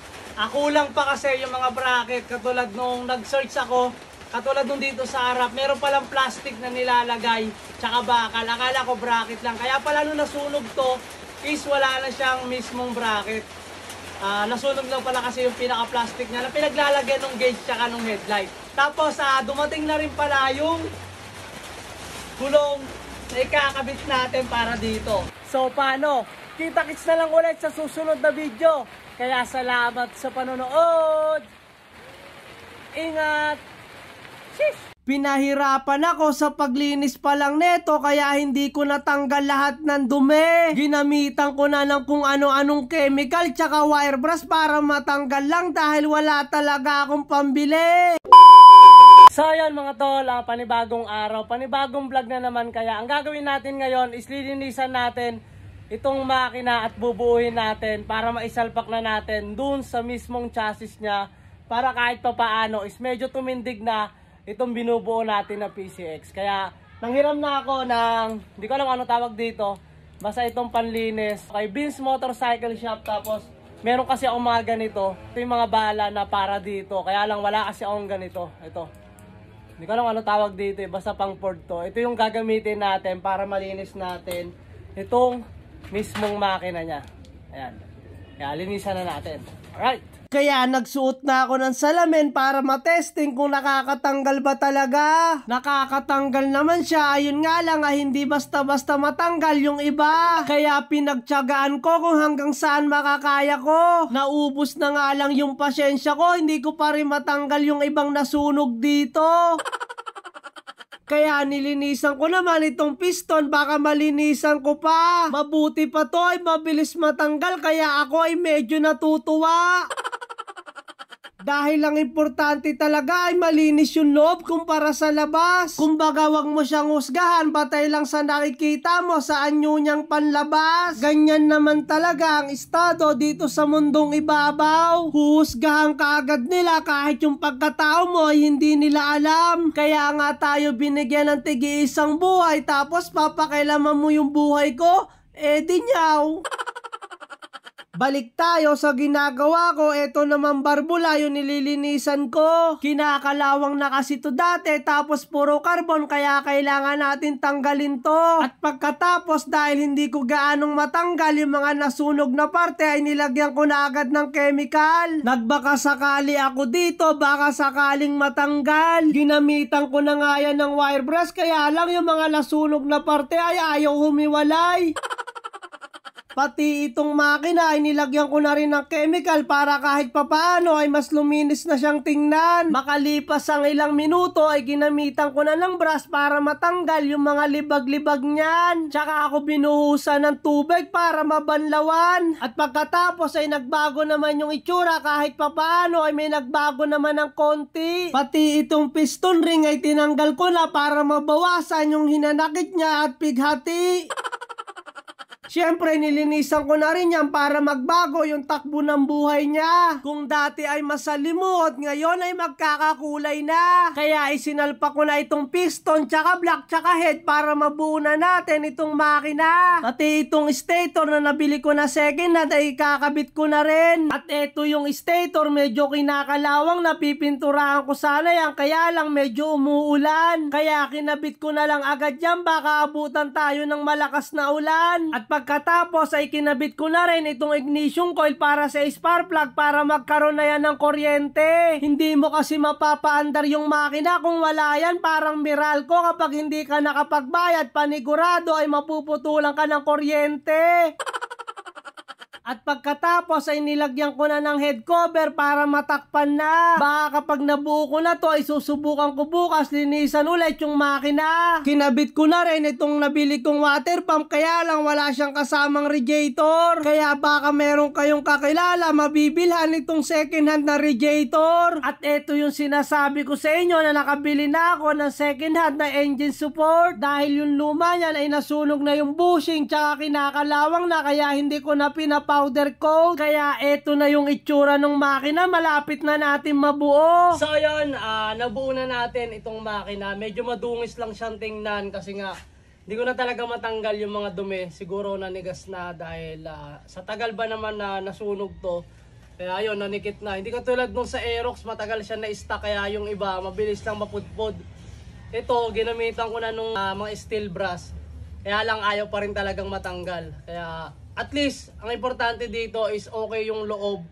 kulang pa kasi yung mga bracket, katulad nung nag-search ako, katulad nung dito sa harap, meron palang plastic na nilalagay, tsaka bakal. Akala ko bracket lang, kaya pala nung nasunog to is wala na siyang mismong bracket. Nasunog lang pala kasi yung pinaka-plastic niya na pinaglalagyan ng gauge tsaka ng headlight. Tapos dumating na rin pala yung gulong na ikakabit natin para dito. So paano? Kita-kits na lang ulit sa susunod na video. Kaya salamat sa panonood. Ingat! Sheesh! Pinahirapan ako sa paglinis pa lang neto kaya hindi ko natanggal lahat ng dumi. Ginamitan ko na ng kung ano-anong chemical tsaka wire brush para matanggal lang dahil wala talaga akong pambili. So ayan mga tol, panibagong araw, panibagong vlog na naman. Kaya ang gagawin natin ngayon is lilinisan natin itong makina at bubuuhin natin para maisalpak na natin dun sa mismong chassis niya. Para kahit papaano is medyo tumindig na itong binubuo natin na PCX. Kaya nanghiram na ako ng, hindi ko alam ano tawag dito, basta itong panlinis kay Vince Motorcycle Shop. Tapos meron kasi akong mga ganito, ito yung mga bala na para dito, kaya lang wala kasi akong ganito. Ito, hindi ko alam ano tawag dito, basta pang Ford to. Ito yung gagamitin natin para malinis natin itong mismong makina nya. Ayan, kaya linisan na natin. Alright. Kaya nagsuot na ako ng salamin para matesting kung nakakatanggal ba talaga. Nakakatanggal naman siya, ayun nga lang hindi basta-basta matanggal yung iba. Kaya pinagtiyagaan ko kung hanggang saan makakaya ko. Naubos na nga lang yung pasyensya ko, hindi ko pa rin matanggal yung ibang nasunog dito. Kaya nilinisan ko naman itong piston, baka malinisan ko pa. Mabuti pa to ay mabilis matanggal, kaya ako ay medyo natutuwa. Dahil ang importante talaga ay malinis yung loob kumpara sa labas. Kumbaga wag mo siyang husgahan, batay lang sa nakikita mo sa anyo niyang panlabas. Ganyan naman talaga ang estado dito sa mundong ibabaw. Huhusgahan ka agad nila kahit yung pagkatao mo ay hindi nila alam. Kaya nga tayo binigyan ng tigi-isang buhay, tapos papakialaman mo yung buhay ko? Di nyaw. Balik tayo sa ginagawa ko. Ito naman barbula yung nililinisan ko. Kinakalawang na kasi to dati, tapos puro carbon, kaya kailangan natin tanggalin to. At pagkatapos, dahil hindi ko gaanong matanggal yung mga nasunog na parte, ay nilagyan ko na agad ng chemical. Nagbaka sakali ako dito, baka sakaling matanggal. Ginamitan ko na nga yan ng wire brush, kaya lang yung mga nasunog na parte ay ayaw humiwalay. Pati itong makina ay nilagyan ko na rin ng chemical para kahit papaano ay mas luminis na siyang tingnan. Makalipas ang ilang minuto ay ginamitan ko na ng brush para matanggal yung mga libag-libag niyan. Tsaka ako binuhusan ng tubig para mabanlawan. At pagkatapos ay nagbago naman yung itsura, kahit papaano ay may nagbago naman ng konti. Pati itong piston ring ay tinanggal ko na para mabawasan yung hinanakit niya at pighati. Siyempre, nilinisan ko na rin yan para magbago yung takbo ng buhay niya. Kung dati ay masalimuot, ngayon ay magkakakulay na. Kaya isinalpa ko na itong piston, tsaka block, tsaka head para mabuo na natin itong makina. Pati itong stator na nabili ko na second hand ay kakabit ko na rin. At eto yung stator, medyo kinakalawang, napipinturahan ko sana yan, kaya lang medyo umuulan. Kaya kinabit ko na lang agad yan, baka abutan tayo ng malakas na ulan. At pagkatapos ay kinabit ko na rin itong ignition coil para sa spark plug para magkaroon na yan ng kuryente. Hindi mo kasi mapapaandar yung makina kung wala yan, parang Meralco kapag hindi ka nakapagbayad, panigurado ay mapuputulan ka ng kuryente. At pagkatapos ay nilagyan ko na ng head cover para matakpan na. Baka kapag nabuo ko na to ay susubukan ko bukas linisan ulit yung makina. Kinabit ko na rin itong nabili kong water pump, kaya lang wala siyang kasamang radiator. Kaya baka meron kayong kakilala mabibilhan itong second hand na radiator. At ito yung sinasabi ko sa inyo na nakabili na ako ng second hand na engine support. Dahil yung luma niyan ay nasunog na yung bushing tsaka kinakalawang na, kaya hindi ko na powder coat. Kaya eto na yung itsura ng makina, malapit na natin mabuo. So yun, nabuo na natin itong makina. Medyo madungis lang siyang tingnan kasi nga hindi ko na talaga matanggal yung mga dumi. Siguro nanigas na dahil sa tagal ba naman na nasunog to. Kaya yun, nanikit na. Hindi katulad nung sa Aerox, matagal siya na-stock, kaya yung iba mabilis lang mapudpod. Ito, ginamitan ko na nung mga steel brass. Kaya lang ayaw pa rin talagang matanggal. Kaya at least, ang importante dito is okay yung loob.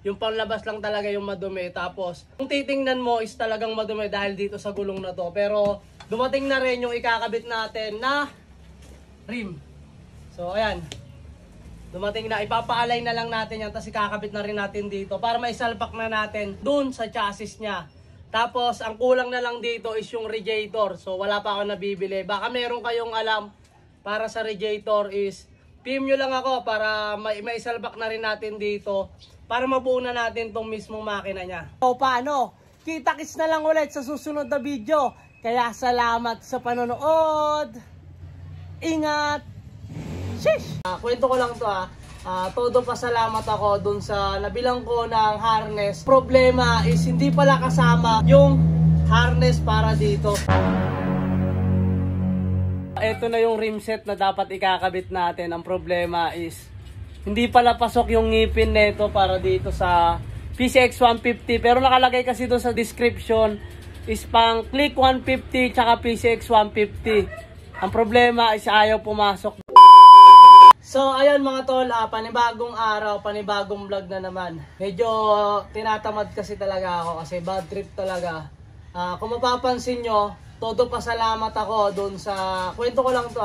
Yung panlabas lang talaga yung madumi. Tapos, kung titingnan mo is talagang madumi dahil dito sa gulong na to. Pero, dumating na rin yung ikakabit natin na rim. So, ayan. Dumating na. Ipapaalay na lang natin yan. Tapos, ikakabit na rin natin dito para maisalpak na natin dun sa chassis niya. Tapos, ang kulang na lang dito is yung radiator. So, wala pa ako nabibili. Baka meron kayong alam para sa radiator is PM nyo lang ako para maisalbak na rin natin dito para mabuo na natin tong mismong makina niya. O paano? Kita-kits na lang ulit sa susunod na video. Kaya salamat sa panonood. Ingat! Sheesh! Kwento ko lang to todo pasalamat ako dun sa nabilang ko ng harness. Problema is hindi pala kasama yung harness para dito. Ito na yung rim set na dapat ikakabit natin. Ang problema is hindi pala pasok yung ngipin nito para dito sa PCX 150. Pero nakalagay kasi doon sa description is pang click 150 tsaka PCX 150. Ang problema is ayaw pumasok. So ayun mga tol, panibagong araw, panibagong vlog na naman. Medyo tinatamad kasi talaga ako kasi bad trip talaga. Kung mapapansin nyo, todo pasalamat ako dun sa, kwento ko lang to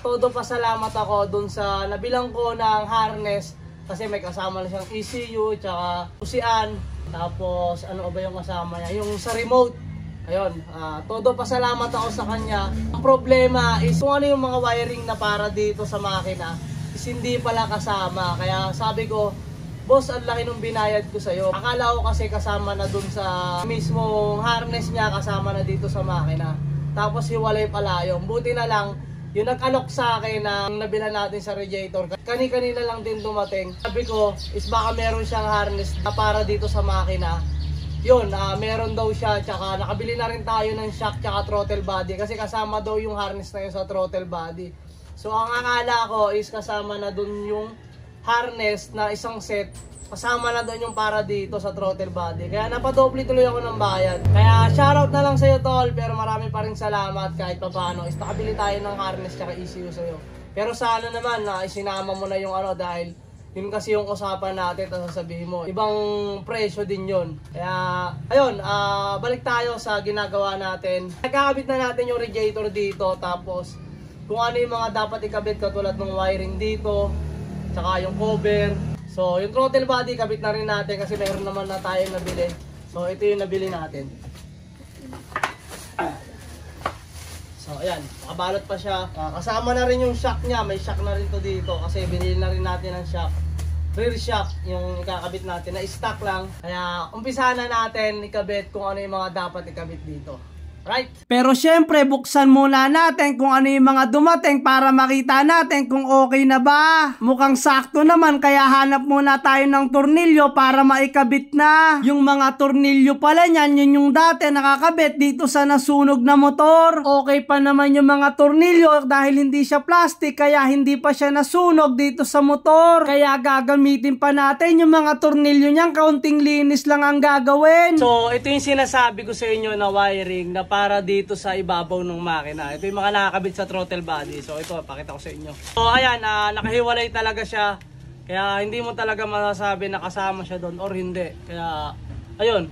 todo pasalamat ako dun sa nabilang ko ng harness kasi may kasama na siyang ECU tsaka usian, tapos ano ba yung kasama niya, yung sa remote. Ayun, todo pasalamat ako sa kanya. Ang problema is kung ano yung mga wiring na para dito sa makina is hindi pala kasama. Kaya sabi ko, boss, ang laki nung binayad ko sa'yo. Akala ko kasi kasama na dun sa mismong harness niya, kasama na dito sa makina. Tapos hiwalay pala yun. Buti na lang, yung nag-alok sa akin na nabilan natin sa radiator. Kani-kanina lang din dumating. Sabi ko, is baka meron siyang harness na para dito sa makina. Yun, meron daw siya. Tsaka nakabili na rin tayo ng shock tsaka throttle body. Kasi kasama daw yung harness na yun sa throttle body. So ang akala ko is kasama na dun yung harness na isang set, kasama na doon yung para dito sa throttle body. Kaya napadoble tuloy ako ng bayad. Kaya shoutout na lang sa'yo tol, pero marami pa rin salamat kahit pa paano. Is nakabili tayo ng harness tsaka ECU sa'yo. Pero sana naman na isinama mo na yung ano dahil yun kasi yung usapan natin, tapos sasabihin mo, ibang presyo din yun. Kaya ayun, balik tayo sa ginagawa natin. Nagkakabit na natin yung radiator dito, tapos kung ano yung mga dapat ikabit katulad ng wiring dito, Tsaka yung cover. So yung throttle body kabit na rin natin kasi meron naman na tayong nabili. So ito yung nabili natin. So ayan, nakabalot pa siya. Kasama na rin yung shock niya. May shock na rin to dito kasi binili na rin natin ng shock. Rear shock yung ikakabit natin na stock lang. Kaya umpisahan na natin ikabit kung ano yung mga dapat ikabit dito. Right? Pero syempre, buksan muna natin kung ano yung mga dumating para makita natin kung okay na ba. Mukhang sakto naman kaya hanap muna tayo ng tornilyo para maikabit na. Yung mga tornilyo pala niyan, yun yung dati nakakabit dito sa nasunog na motor. Okay pa naman yung mga tornilyo dahil hindi siya plastic kaya hindi pa siya nasunog dito sa motor. Kaya gagamitin pa natin yung mga tornilyo niyan, kaunting linis lang ang gagawin. So ito yung sinasabi ko sa inyo na wiring na para dito sa ibabaw ng makina. Ito yung mga nakakabit sa throttle body. So ito, pakita ko sa inyo. So ayan, nakahiwalay talaga siya. Kaya hindi mo talaga masasabi na kasama siya doon or hindi. Kaya ayun,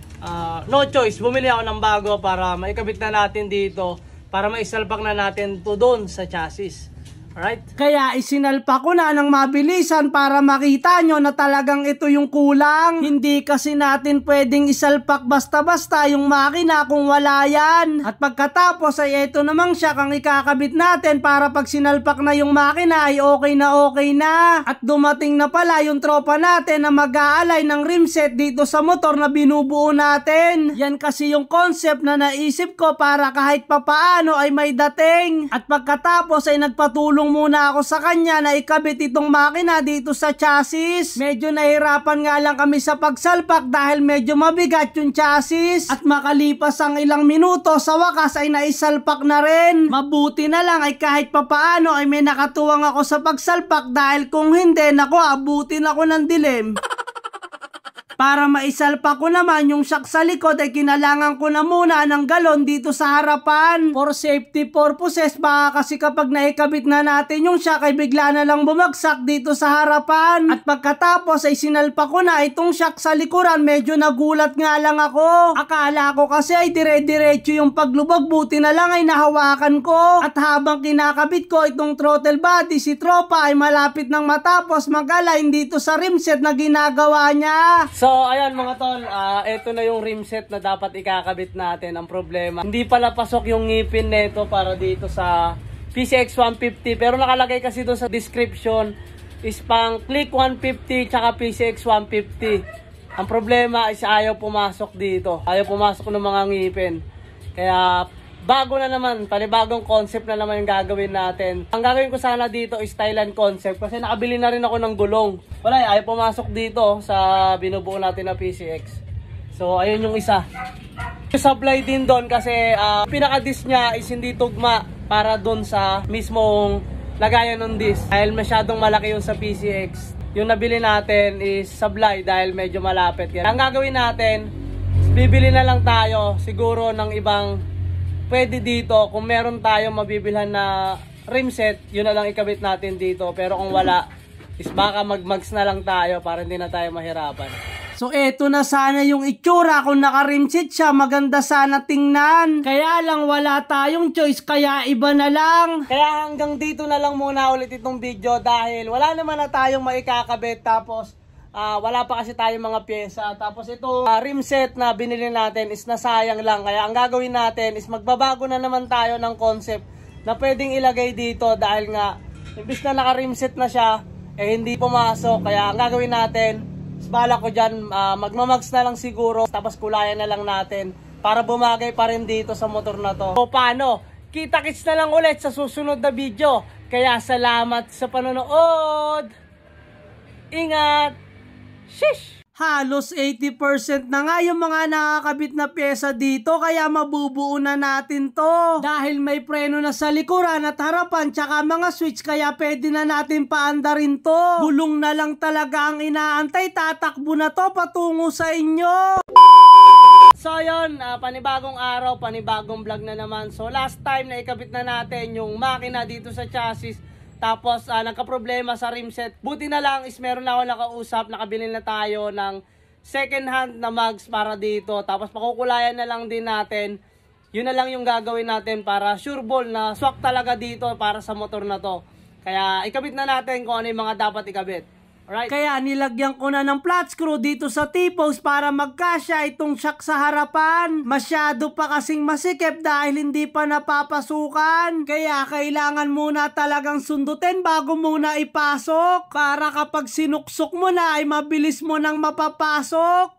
no choice. Bumili ako ng bago para maikabit na natin dito. Para maisalpak na natin to doon sa chassis. Alright? Kaya isinalpa ko na ng mabilisan para makita nyo na talagang ito yung kulang. Hindi kasi natin pwedeng isalpak basta-basta yung makina kung wala yan. At pagkatapos ay ito namang siya kang ikakabit natin para pag sinalpak na yung makina ay okay na. At dumating na pala yung tropa natin na mag-aalay ng rim set dito sa motor na binubuo natin. Yan kasi yung concept na naisip ko para kahit papaano ay may dating. At pagkatapos ay nagpatulong muna ako sa kanya na ikabit itong makina dito sa chassis. Medyo nahirapan nga lang kami sa pagsalpak dahil medyo mabigat yung chassis. At makalipas ang ilang minuto, sa wakas ay naisalpak na rin. Mabuti na lang ay kahit papaano ay may nakatuwang ako sa pagsalpak dahil kung hindi, naku, abutin ako ng dilim. Para maisalpa ko naman yung shock sa likod ay kinalangan ko na muna ng galon dito sa harapan. For safety purposes, baka kasi kapag naikabit na natin yung shock ay bigla na lang bumagsak dito sa harapan. At pagkatapos ay sinalpa ko na itong shock sa likuran, medyo nagulat nga lang ako. Akala ko kasi ay dire-diretso yung paglubog, buti na lang ay nahawakan ko. At habang kinakabit ko itong throttle body, si tropa ay malapit nang matapos mag-align dito sa rimset na ginagawa niya. So ayan mga tol, ito na yung rim set na dapat ikakabit natin. Ang problema, hindi pala pasok yung ngipin nito para dito sa PCX 150. Pero nakalagay kasi doon sa description is pang click 150 tsaka PCX 150. Ang problema is ayaw pumasok dito. Ayaw pumasok ng mga ngipin. Kaya bago na naman, panibagong concept na naman yung gagawin natin. Ang gagawin ko sana dito is Thailand concept kasi nakabili na rin ako ng gulong. Wala, ayaw pumasok dito sa binubuo natin na PCX. So ayun yung isa. Supply din doon kasi pinaka-disc niya is hindi tugma para doon sa mismong lagayan ng disc. Dahil masyadong malaki yung sa PCX. Yung nabili natin is supply dahil medyo malapit. Kaya ang gagawin natin, bibili na lang tayo siguro ng ibang pwede dito. Kung meron tayong mabibilhan na rim set, yun na lang ikabit natin dito. Pero kung wala, is baka mag-mags na lang tayo para hindi na tayo mahirapan. So eto na sana yung itsura kung naka-rimset siya, maganda sana tingnan. Kaya lang wala tayong choice kaya iba na lang. Kaya hanggang dito na lang muna ulit itong video dahil wala naman na tayong maikakabit tapos wala pa kasi tayong mga pyesa. Tapos itong rim set na binili natin is nasayang lang. Kaya ang gagawin natin is magbabago na naman tayo ng concept na pwedeng ilagay dito dahil nga imbis na naka-rim set na siya, hindi pumasok. Kaya ang gagawin natin, bala ko dyan, magmamags na lang siguro. Tapos kulayan na lang natin para bumagay pa rin dito sa motor na to. So paano? Kita-kits na lang ulit sa susunod na video. Kaya salamat sa panonood. Ingat! Shish! Halos 80% na nga yung mga nakakabit na pyesa dito kaya mabubuo na natin to. Dahil may preno na sa likuran at harapan tsaka mga switch kaya pwede na natin paandarin to. Gulong na lang talaga ang inaantay, tatakbo na to patungo sa inyo. So yun, panibagong araw, panibagong vlog na naman. So last time na ikabit na natin yung makina dito sa chassis. Tapos nagka-problema sa rim set. Buti na lang is meron na ako nakausap, nakabili na tayo ng second hand na mags para dito. Tapos pakukulayan na lang din natin. Yun na lang yung gagawin natin para sure ball na swak talaga dito para sa motor na to. Kaya ikabit na natin kung ano yung mga dapat ikabit. Alright? Kaya nilagyan ko na ng flat screw dito sa T-post para magkasya itong shock sa harapan. Masyado pa kasing masikip dahil hindi pa napapasukan. Kaya kailangan muna talagang sundutin bago muna ipasok. Para kapag sinuksok mo na ay mabilis mo nang mapapasok.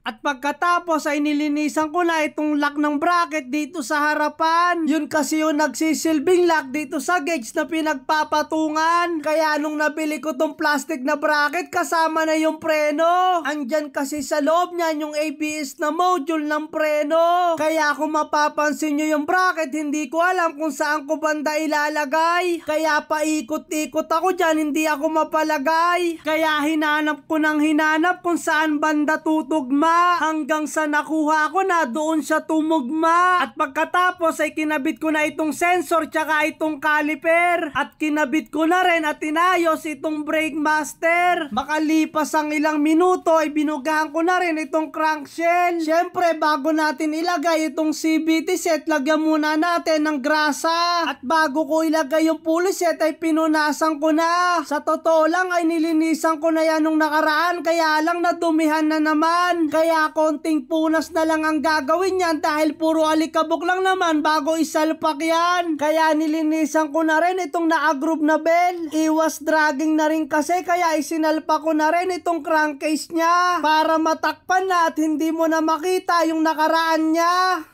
At pagkatapos ay nilinisan ko na itong lock ng bracket dito sa harapan. Yun kasi yung nagsisilbing lock dito sa gauge na pinagpapatungan. Kaya nung nabili ko tong plastic na bracket, kasama na yung preno. Andyan kasi sa loob niyan yung ABS na module ng preno. Kaya kung mapapansin nyo yung bracket, hindi ko alam kung saan ko banda ilalagay. Kaya paikot-ikot ako dyan, hindi ako mapalagay. Kaya hinanap ko ng hinanap kung saan banda tutugma. Hanggang sa nakuha ko na doon siya tumugma. At pagkatapos ay kinabit ko na itong sensor tsaka itong caliper. At kinabit ko na rin at inayos itong brake master. Makalipas ang ilang minuto ay binugahan ko na rin itong crankshell. Syempre bago natin ilagay itong CVT set, lagyan muna natin ng grasa. At bago ko ilagay yung pulley set ay pinunasan ko na. Sa totoo lang ay nilinisan ko na yan nung nakaraan, kaya lang nadumihan na naman. Kaya konting punas na lang ang gagawin yan dahil puro alikabok lang naman bago isalpak yan. Kaya nilinisan ko na rin itong na-groove na bell. Iwas dragging na rin kasi, kaya isinalpak ko na rin itong crankcase niya para matakpan na at hindi mo na makita yung nakaraan niya.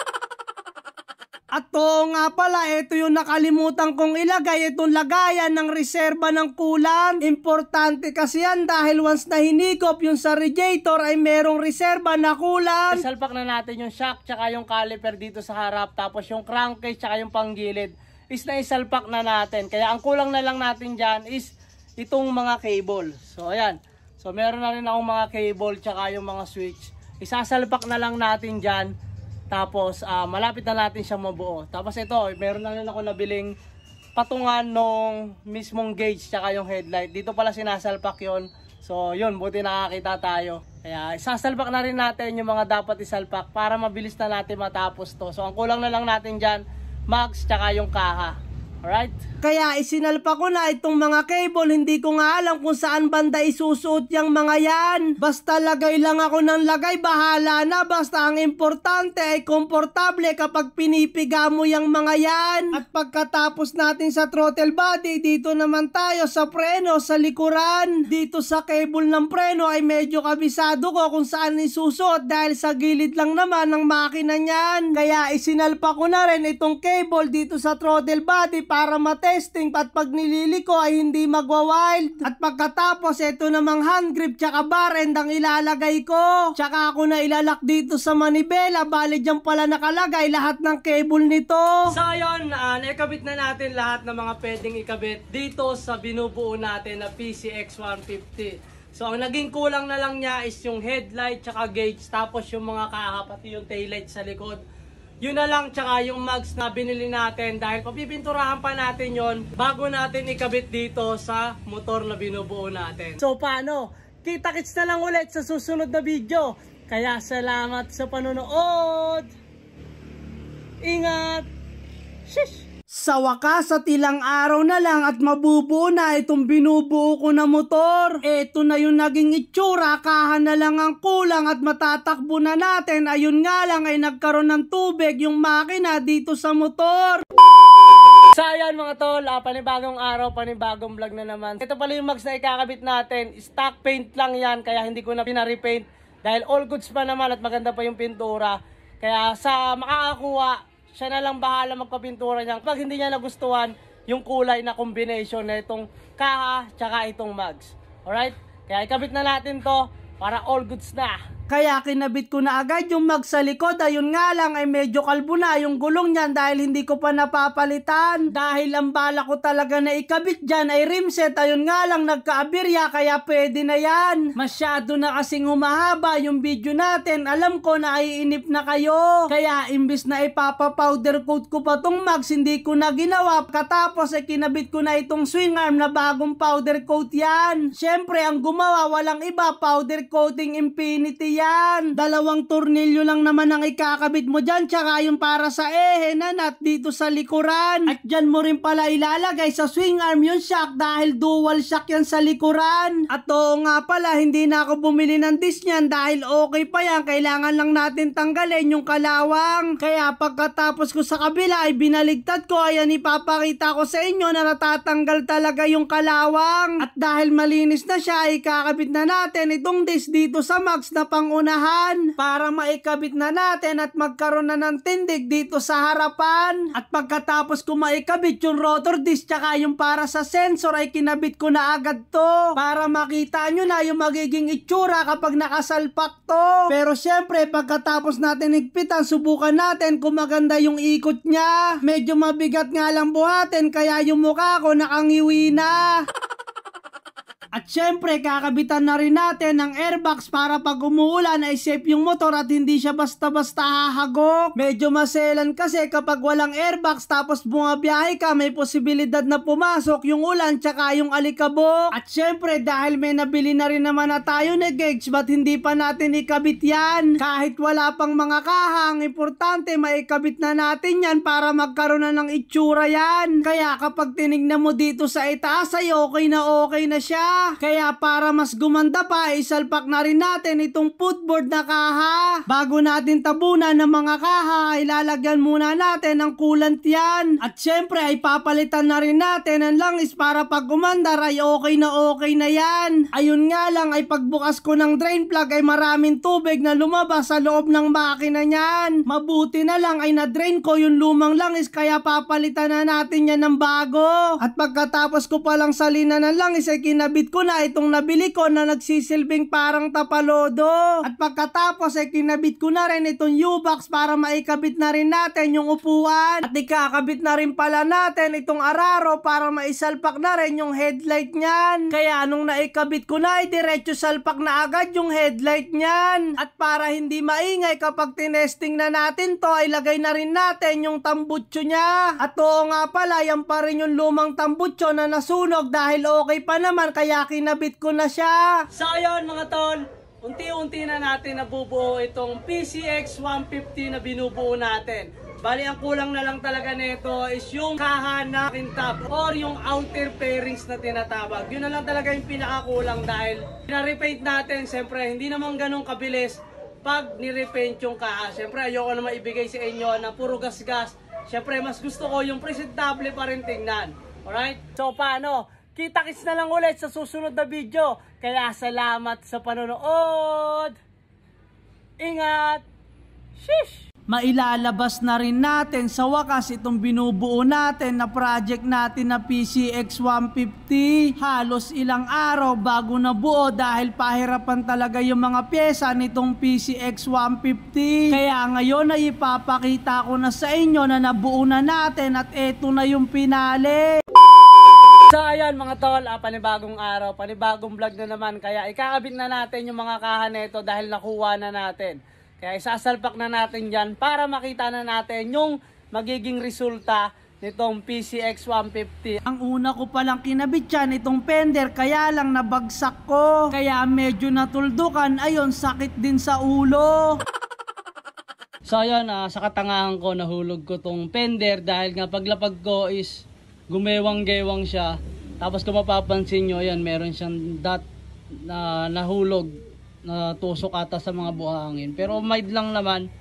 At to nga pala, ito yung nakalimutan kong ilagay, itong lagayan ng reserba ng coolant. Importante kasi yan dahil once na hinigop yung sa radiator ay merong reserba na coolant. Isalpak na natin yung shock tsaka yung caliper dito sa harap, tapos yung crankcase tsaka yung panggilid is na isalpak na natin. Kaya ang kulang na lang natin dyan is itong mga cable. So ayan, so meron na rin akong mga cable tsaka yung mga switch. Isasalpak na lang natin dyan. Tapos malapit na natin siya mabuo. Tapos ito, meron na rin ako nabiling patungan nung mismong gauge tsaka yung headlight. Dito pala sinasalpak yon. So yun, buti nakakita tayo. Kaya isasalpak na rin natin yung mga dapat isalpak para mabilis na natin matapos to. So ang kulang na lang natin dyan, mags tsaka yung kaha. Alright? Kaya isinalpa ko na itong mga cable. Hindi ko nga alam kung saan banda isusuot yung mga yan. Basta lagay lang ako ng lagay, bahala na. Basta ang importante ay komportable kapag pinipiga mo yung mga yan. At pagkatapos natin sa throttle body, dito naman tayo sa preno sa likuran. Dito sa cable ng preno ay medyo kabisado ko kung saan isusuot dahil sa gilid lang naman ng makina niyan. Kaya isinalpa ko na rin itong cable dito sa throttle body para matesting at pag nililiko ay hindi magwa-wild. At pagkatapos ito namang hand grip tsaka bar end ang ilalagay ko. Tsaka ako na ilalak dito sa manibela. Bali dyan pala nakalagay lahat ng cable nito. So ayun, naikabit na natin lahat ng mga pwedeng ikabit dito sa binubuo natin na PCX 150. So ang naging kulang na lang niya is yung headlight tsaka gauge, tapos yung mga kaha pati yung taillight sa likod. Yun na lang, tsaka yung mags na binili natin dahil papipinturahan pa natin yon bago natin ikabit dito sa motor na binubuo natin. So paano? Kita-kits na lang ulit sa susunod na video. Kaya salamat sa panonood. Ingat. Shish! Sa wakas at ilang araw na lang at mabubuo na itong binubuo ko na motor. Ito na yung naging itsura, kaha na lang ang kulang at matatakbo na natin. Ayun nga lang ay nagkaroon ng tubig yung makina dito sa motor. So ayan mga tol, panibagong araw, panibagong vlog na naman. Ito pala yung mags na ikakabit natin. Stock paint lang yan, kaya hindi ko na pinarepaint. Dahil all goods pa naman at maganda pa yung pintura. Kaya sa makakakuha, siya na lang bahala magpapintura niya. Pag hindi niya nagustuhan yung kulay na combination na itong kaha tsaka itong mags. Alright? Kaya ikabit na natin to para all goods na. Kaya kinabit ko na agad yung mag sa likod. Ayun nga lang ay medyo kalbo na yung gulong niyan dahil hindi ko pa napapalitan. Dahil ang bala ko talaga na ikabit dyan ay rimset. Ayun nga lang nagkaabirya kaya pwede na yan. Masyado na kasing humahaba yung video natin. Alam ko na iinip na kayo. Kaya imbis na ipapa-powder coat ko pa tong mags, hindi ko na ginawa. Katapos ay kinabit ko na itong swing arm na bagong powder coat yan. Syempre ang gumawa walang iba, powder coating Infinity yan. 2 tornilyo lang naman ang ikakabit mo dyan, tsaka yung para sa na nut dito sa likuran. At dyan mo rin pala ilalagay sa swing arm yung shock dahil dual shock yan sa likuran. At oo nga pala, hindi na ako bumili ng disc niyan dahil okay pa yan. Kailangan lang natin tanggalin yung kalawang. Kaya pagkatapos ko sa kabila ay binaligtad ko. Ayan, ipapakita ko sa inyo na natatanggal talaga yung kalawang. At dahil malinis na siya, ay kakabit na natin itong disc dito sa max na pangunahan para maikabit na natin at magkaroon na ng tindig dito sa harapan. At pagkatapos ko maikabit yung rotor disc tsaka yung para sa sensor ay kinabit ko na agad to para makita nyo na yung magiging itsura kapag nakasalpak to. Pero syempre pagkatapos natin higpitan, subukan natin kung maganda yung ikot niya. Medyo mabigat nga lang buhatin kaya yung mukha ko nakangiwi na. At syempre, kakabitan na rin natin ng airbox para pag umuulan ay safe yung motor at hindi siya basta-basta hahagok. Medyo maselan kasi kapag walang airbox tapos bumabiyahe ka, may posibilidad na pumasok yung ulan tsaka yung alikabok. At syempre, dahil may nabili na rin naman na tayo na gauge, ba't hindi pa natin ikabit yan? Kahit wala pang mga kahang, importante maikabit na natin yan para magkaroon na ng itsura yan. Kaya kapag tinignan mo dito sa itaas ay okay na siya. Kaya para mas gumanda pa, isalpak na rin natin itong footboard na kaha. Bago natin tabunan ng mga kaha, ilalagyan muna natin ng coolant yan. At syempre ay papalitan na rin natin ang langis para pag gumandar ay okay na yan. Ayun nga lang ay pagbukas ko ng drain plug ay maraming tubig na lumabas sa loob ng makina niyan. Mabuti na lang ay na-drain ko yung lumang langis kaya papalitan na natin yan ng bago. At pagkatapos ko palang salinan ng langis ay kinabit ko na itong nabili ko na nagsisilbing parang tapalodo. At pagkatapos ay kinabit ko na rin itong U-box para maikabit na rin natin yung upuan. At ikakabit na rin pala natin itong araro para maisalpak na rin yung headlight niyan. Kaya nung naikabit ko na ay diretso salpak na agad yung headlight niyan. At para hindi maingay kapag tinesting na natin to ay lagay na rin natin yung tambutso niya. At oo nga pala, yan pa rin yung lumang tambutso na nasunog dahil okay pa naman kaya kinabit ko na siya. So ayun mga tol, unti-unti na natin nabubuo itong PCX 150 na binubuo natin. Bali ang kulang na lang talaga nito is yung kaha na kintab or yung outer fairings na tinatawag. Yun na lang talaga yung pinakakulang dahil na-repaint natin. Siyempre hindi naman ganun kabilis pag ni-repaint yung kaha. Siyempre ayoko na maibigay sa inyo na puro gas-gas. Siyempre mas gusto ko yung presentable pa rin tingnan. Alright? So paano? Kita-kits na lang ulit sa susunod na video. Kaya salamat sa panonood. Ingat! Shish! Mailalabas na rin natin sa wakas itong binubuo natin na project natin na PCX 150. Halos ilang araw bago nabuo dahil pahirapan talaga yung mga pyesa nitong PCX 150. Kaya ngayon ay ipapakita ko na sa inyo na nabuo na natin at eto na yung pinali. So ayan mga tol, panibagong araw, panibagong vlog na naman. Kaya ikakabit na natin yung mga kaha nito dahil nakuha na natin. Kaya isasalpak na natin dyan para makita na natin yung magiging resulta nitong PCX 150. Ang una ko palang kinabit yan itong fender kaya lang nabagsak ko. Kaya medyo natuldukan, ayun sakit din sa ulo. So ayun, sa katangahan ko nahulog ko tong fender dahil nga paglapag ko is gumewang-gewang siya. Tapos kung mapapansin nyo, ayan, meron siyang dot na nahulog, na tusok ata sa mga buhangin. Pero mild lang naman,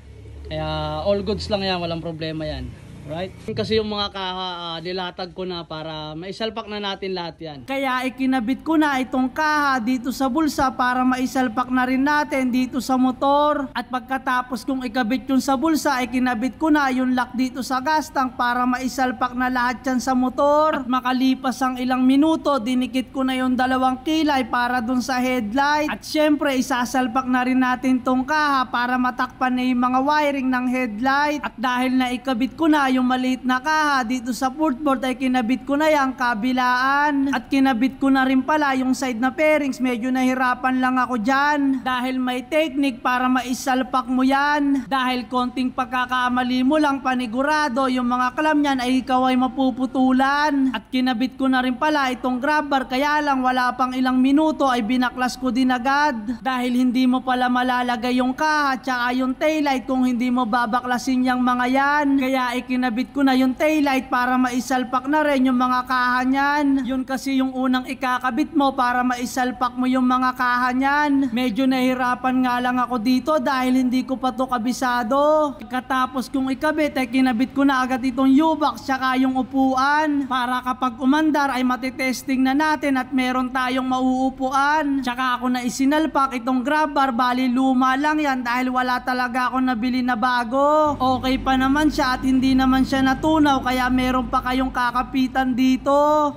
kaya all goods lang yan, walang problema yan. Right? Kasi yung mga kaha, nilatag ko na para maisalpak na natin lahat yan. Kaya ikinabit ko na itong kaha dito sa bulsa para maisalpak na rin natin dito sa motor. At pagkatapos kong ikabit yung sa bulsa, ikinabit ko na yung lock dito sa gas tank para maisalpak na lahat yan sa motor. At makalipas ang ilang minuto, dinikit ko na yung dalawang kilay para dun sa headlight. At syempre, isasalpak na rin natin tong kaha para matakpan na yung mga wiring ng headlight. At dahil na ikabit ko na yung maliit na kaha dito sa footboard ay kinabit ko na yung kabilaan. At kinabit ko na rin pala yung side na fairings. Medyo nahirapan lang ako dyan dahil may technique para maisalpak mo yan. Dahil konting pagkakamali mo lang, panigurado yung mga clamp nyan ay ikaw ay mapuputulan. At kinabit ko na rin pala itong grab bar, kaya lang wala pang ilang minuto ay binaklas ko din agad. Dahil hindi mo pala malalagay yung kaha tsaka yung taillight kung hindi mo babaklasin yung mga yan. Kaya ikinabit ko na yung taillight para maisalpak na rin yung mga kaha niyan. Yun kasi yung unang ikakabit mo para maisalpak mo yung mga kaha niyan. Medyo nahirapan nga lang ako dito dahil hindi ko pa to kabisado. Katapos kong ikabit ay kinabit ko na agad itong U-box tsaka yung upuan para kapag umandar ay matitesting na natin at meron tayong mauupuan. Tsaka ako na isinalpak itong grab bar, bali luma lang yan dahil wala talaga ako nabili na bago. Okay pa naman siya at hindi naman siya natunaw kaya meron pa kayong kakapitan dito.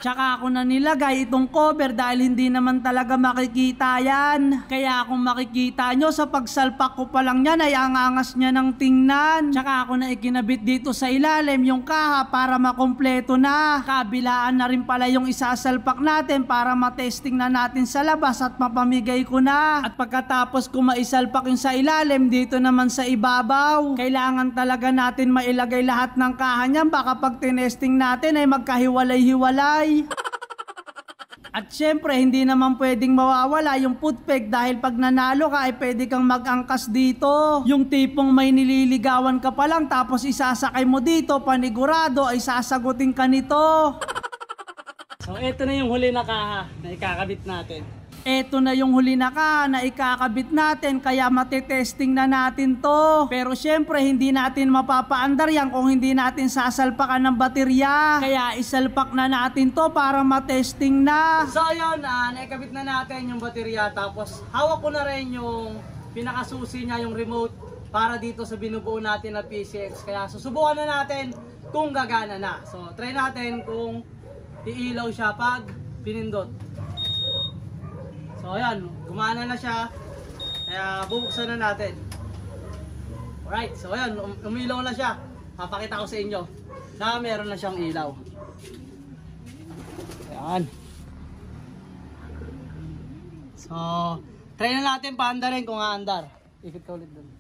Tsaka ako na nilagay itong cover dahil hindi naman talaga makikita yan. Kaya kung makikita nyo sa pagsalpak ko pa lang yan ay ang angas niya ng tingnan. Tsaka ako na ikinabit dito sa ilalim yung kaha para makompleto na. Kabilaan na rin pala yung isasalpak natin para matesting na natin sa labas at mapamigay ko na. At pagkatapos ko maisalpak yung sa ilalim, dito naman sa ibabaw, kailangan talaga natin mailagay lahat ng kaha niyan. Baka pag tinesting natin ay magkahiwalay-hiwalay. At syempre hindi naman pwedeng mawawala yung footpeg dahil pag nanalo ka ay pwede kang mag-angkas dito. Yung tipong may nililigawan ka pa lang tapos isasakay mo dito, panigurado ay sasagutin ka nito. So ito na yung huli na kaha na ikakabit natin. Eto na yung huli na kaha na ikakabit natin kaya matitesting na natin to. Pero syempre hindi natin mapapaandar yan kung hindi natin sasalpakan ng baterya. Kaya isalpak na natin to para matesting na. So yun, naikabit na natin yung baterya tapos hawak ko na rin yung pinakasusi niya, yung remote para dito sa binubuo natin na PCX. Kaya susubukan na natin kung gagana na. So try natin kung iilaw siya pag pinindot. So ayan, gumana na siya. Kaya bubuksan na natin. Alright, so ayan, umilaw na siya. Papakita ko sa inyo na meron na siyang ilaw. Ayan. So, try na natin paandarin kung aandar. Ikot ka ulit doon.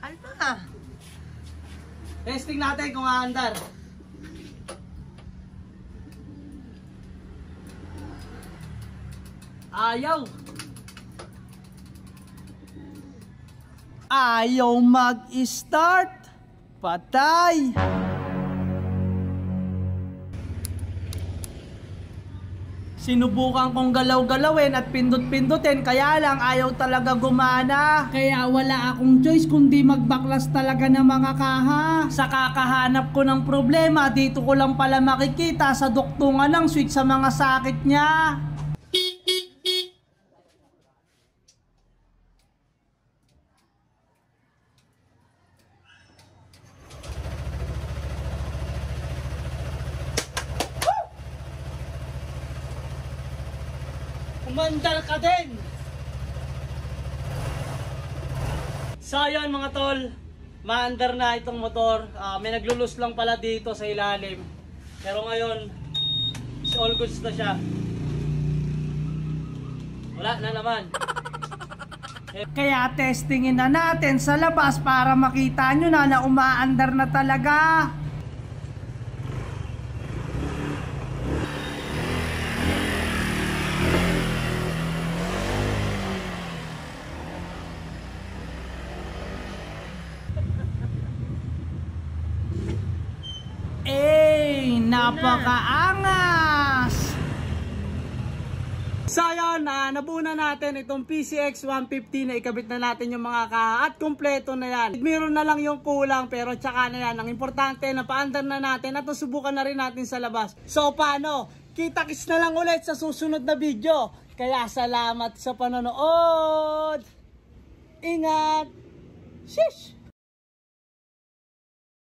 Alma! Testing natin kung aandar. Ayaw. Ayaw mag-start. Patay. Sinubukan kong galaw-galawin at pindot-pindutin kaya lang ayaw talaga gumana. Kaya wala akong choice kundi magbaklas talaga ng mga kaha. Sa kakahanap ko ng problema, dito ko lang pala makikita sa duktungan ng switch sa mga sakit niya. Umandar ka din! So yun mga tol, maandar na itong motor. May naglulus lang pala dito sa ilalim. Pero ngayon, all goods na siya. Wala na naman. Kaya testingin na natin sa labas para makita nyo na umaandar na talaga. Napakaangas! So yun, nabuo na natin itong PCX 150 na ikabit na natin yung mga kaha at kumpleto na yan. Meron na lang yung kulang pero tsaka na yan. Ang importante na paandar na natin at subukan na rin natin sa labas. So paano? Kita-kits na lang ulit sa susunod na video. Kaya salamat sa panonood! Ingat! Shish!